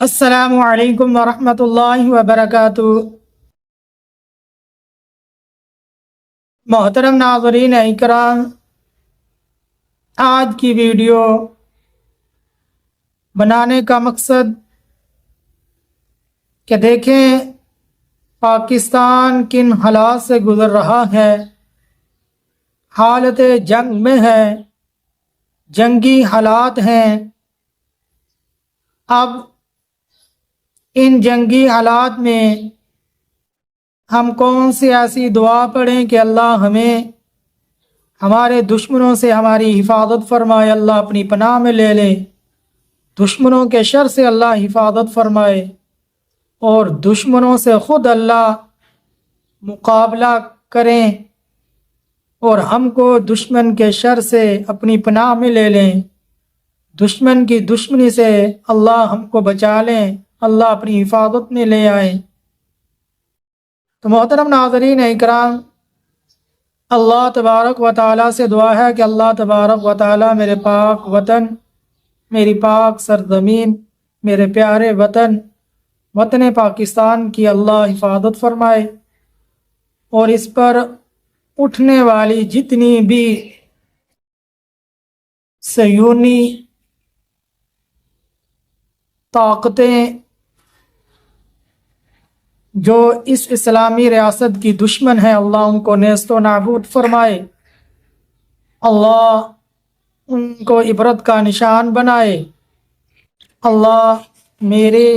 السلام علیکم ورحمۃ اللہ وبرکاتہ۔ محترم ناظرین اکرام، آج کی ویڈیو بنانے کا مقصد کہ دیکھیں پاکستان کن حالات سے گزر رہا ہے۔ حالت جنگ میں ہے، جنگی حالات ہیں۔ اب ان جنگی حالات میں ہم کون سی ایسی دعا پڑھیں کہ اللہ ہمیں ہمارے دشمنوں سے ہماری حفاظت فرمائے، اللہ اپنی پناہ میں لے لے، دشمنوں کے شر سے اللہ حفاظت فرمائے، اور دشمنوں سے خود اللہ مقابلہ کریں اور ہم کو دشمن کے شر سے اپنی پناہ میں لے لیں، دشمن کی دشمنی سے اللہ ہم کو بچا لیں، اللہ اپنی حفاظت میں لے آئیں۔ تو محترم ناظرین اکرام، اللہ تبارک و تعالیٰ سے دعا ہے کہ اللہ تبارک و تعالیٰ میرے پاک وطن، میری پاک سرزمین، میرے پیارے وطن پاکستان کی اللہ حفاظت فرمائے، اور اس پر اٹھنے والی جتنی بھی صہیونی طاقتیں جو اس اسلامی ریاست کی دشمن ہیں، اللہ ان کو نیست و نابود فرمائے، اللہ ان کو عبرت کا نشان بنائے۔ اللہ میرے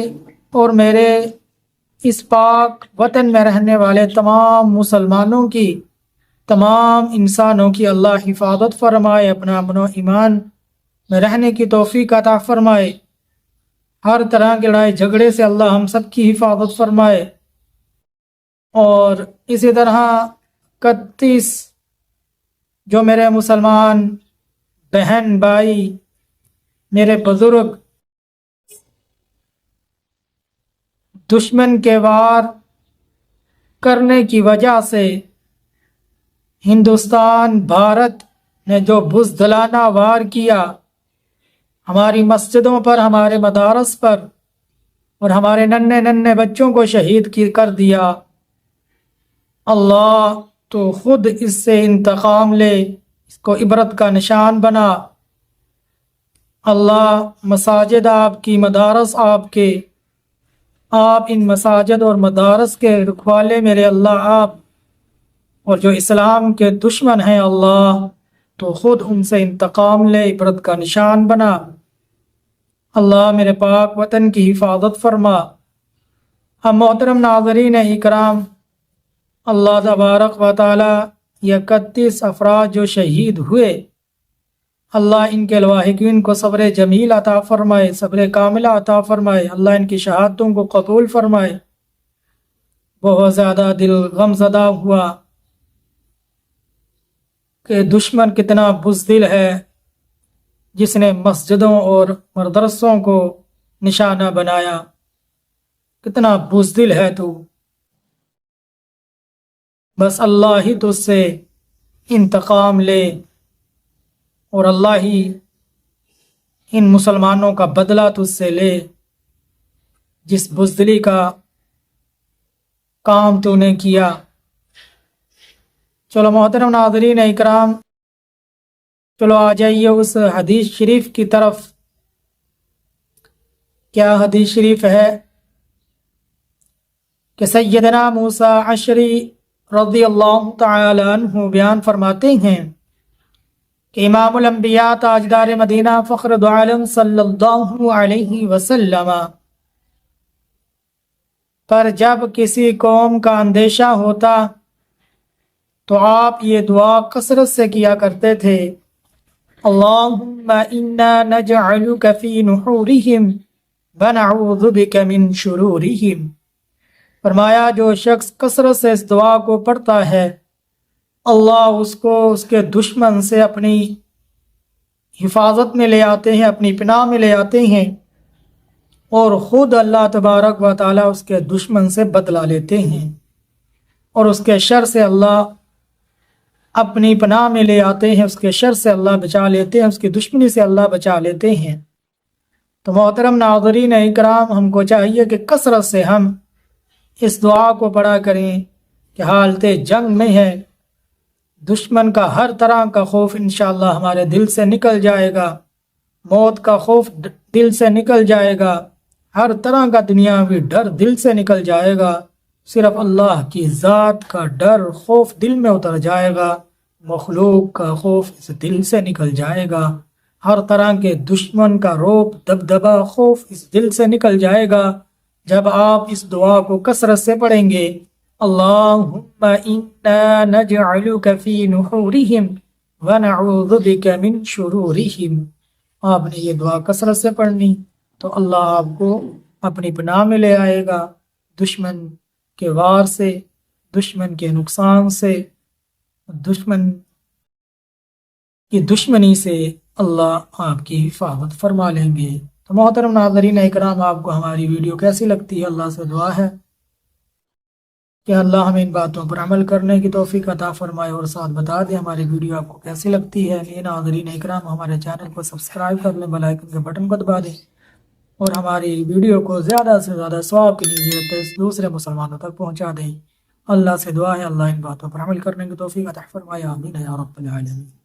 اور میرے اس پاک وطن میں رہنے والے تمام مسلمانوں کی، تمام انسانوں کی اللہ حفاظت فرمائے، اپنا امن و ایمان میں رہنے کی توفیق عطا فرمائے، ہر طرح کے لڑائی جھگڑے سے اللہ ہم سب کی حفاظت فرمائے۔ اور اسی طرح 31 جو میرے مسلمان بہن بھائی، میرے بزرگ دشمن کے وار کرنے کی وجہ سے ہندوستان بھارت نے جو بزدلانہ وار کیا ہماری مسجدوں پر، ہمارے مدارس پر، اور ہمارے ننھے بچوں کو شہید کر دیا، اللہ تو خود اس سے انتقام لے، اس کو عبرت کا نشان بنا۔ اللہ مساجد آپ کی، مدارس آپ کے، آپ ان مساجد اور مدارس کے رکھوالے میرے اللہ آپ، اور جو اسلام کے دشمن ہیں اللہ تو خود ان سے انتقام لے، عبرت کا نشان بنا۔ اللہ میرے پاک وطن کی حفاظت فرما۔ اب محترم ناظرین اکرام، اللہ تبارک و تعالی یہ 31 افراد جو شہید ہوئے، اللہ ان کے لواحقین کو صبر جمیل عطا فرمائے، صبر کاملہ عطا فرمائے، اللہ ان کی شہادتوں کو قبول فرمائے۔ بہت زیادہ دل غم زدہ ہوا کہ دشمن کتنا بزدل ہے، جس نے مسجدوں اور مدرسوں کو نشانہ بنایا، کتنا بزدل ہے تو، بس اللہ ہی تجھ سے انتقام لے، اور اللہ ہی ان مسلمانوں کا بدلہ تجھ سے لے، جس بزدلی کا کام تو نے کیا۔ چلو محترم ناظرین اکرام، چلو آ جائیے اس حدیث شریف کی طرف۔ کیا حدیث شریف ہے کہ سیدنا موسیٰ عشری رضی اللہ تعالی عنہ بیان فرماتے ہیں کہ امام الانبیاء تاجدار مدینہ فخر دو عالم صلی اللہ علیہ وسلم پر جب کسی قوم کا اندیشہ ہوتا تو آپ یہ دعا کثرت سے کیا کرتے تھے، اللہم انا نجعلک فی نحورہم ونعوذ بک من شرورہم۔ فرمایا جو شخص کثرت سے اس دعا کو پڑھتا ہے، اللہ اس کو اس کے دشمن سے اپنی حفاظت میں لے آتے ہیں، اپنی پناہ میں لے آتے ہیں، اور خود اللہ تبارک و تعالیٰ اس کے دشمن سے بدلہ لیتے ہیں، اور اس کے شر سے اللہ اپنی پناہ میں لے آتے ہیں، اس کے شر سے اللہ بچا لیتے ہیں، اس کی دشمنی سے اللہ بچا لیتے ہیں۔ تو محترم ناظرین اکرام، ہم کو چاہیے کہ کثرت سے ہم اس دعا کو پڑھا کریں کہ حالت جنگ میں ہے، دشمن کا ہر طرح کا خوف انشاءاللہ ہمارے دل سے نکل جائے گا، موت کا خوف دل سے نکل جائے گا، ہر طرح کا دنیاوی ڈر دل سے نکل جائے گا، صرف اللہ کی ذات کا ڈر خوف دل میں اتر جائے گا، مخلوق کا خوف اس دل سے نکل جائے گا، ہر طرح کے دشمن کا روب دبدبا خوف اس دل سے نکل جائے گا جب آپ اس دعا کو کثرت سے پڑھیں گے۔ اللہم انا نجعلک فی نحورہم ونعوذ بک من شرورہم۔ آپ نے یہ دعا کثرت سے پڑھنی تو اللہ آپ کو اپنی پناہ میں لے آئے گا، دشمن کے وار سے، دشمن کے نقصان سے، دشمن کی دشمنی سے اللہ آپ کی حفاظت فرما لیں گے۔ تو محترم ناظرین اکرام، آپ کو ہماری ویڈیو کیسی لگتی ہے؟ اللہ سے دعا ہے کہ اللہ ہمیں ان باتوں پر عمل کرنے کی توفیق عطا فرمائے، اور ساتھ بتا دیں ہماری ویڈیو آپ کو کیسی لگتی ہے۔ یہ ناظرین اکرام، ہمارے چینل کو سبسکرائب کر لیں، بیل آئیکن کے بٹن کو دبا دیں، اور ہماری ویڈیو کو زیادہ سے زیادہ ثواب کی نیت دوسرے مسلمانوں تک پہنچا دیں۔ اللہ سے دعا ہے اللہ ان باتوں پر عمل کرنے کی توفیق عطا فرمائے، آمین یا رب العالمین۔